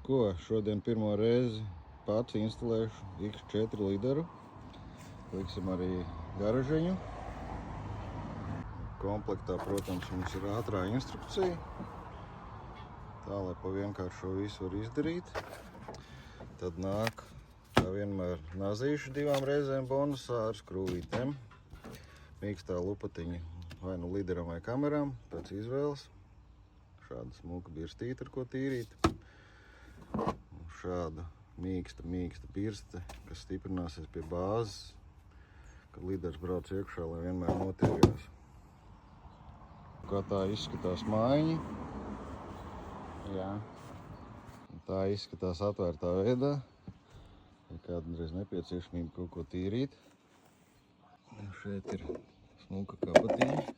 Ko, šodien pirmo reizi pats instalēšu X4 lideru. Liksim arī garažiņu. Komplektā, protams, mums ir ātrā instrukcija. Tā, lai pa vienkāršo visu var izdarīt. Tad nāk, kā vienmēr, nazīši 2 reizēm bonusā ar skrūvītēm. Mīkstā lupatiņa vai nu lideram vai kamerām, pēc izvēles. Šāda smuka birstīte, ar ko tīrīt. Šāda mīksta birste, kas stiprināsies pie bāzes, kad liders brauc iekšā, lai vienmēr notīrījās. Kā tā izskatās mājiņa. Jā. Tā izskatās atvērtā veidā. Ja kādreiz nepieciešamība kaut ko tīrīt. Šeit ir smuka kapatiņa.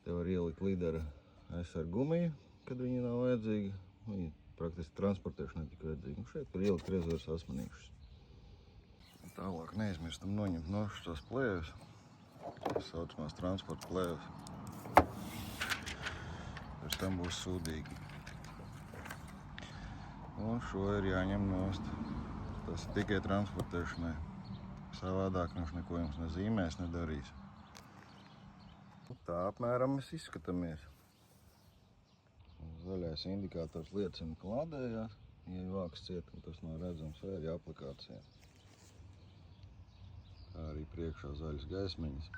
Te var ielikt lidera aizsargu gumiju, kad viņa nav vajadzīga. Viņa praktiski transportēšanai tik vajadzīga. Šeit var ielikt rezerves asmanīšus. Tālāk neizmirstam noņemt no šos plēvus. Tas saucamās transporta plēvus. Pēc tam būs sūdīgi. Un šo ir jāņem nost. Tas ir tikai transportēšanai. Savādāk viņš neko jums nezīmēs, nedarīs. Tā apmēram mēs izskatāmies. Zaļais indikators liecina, ka lādējās. Ja vāks ciet, tas nav redzams, vai arī aplikācijā. Kā arī priekšā zaļas gaismiņas.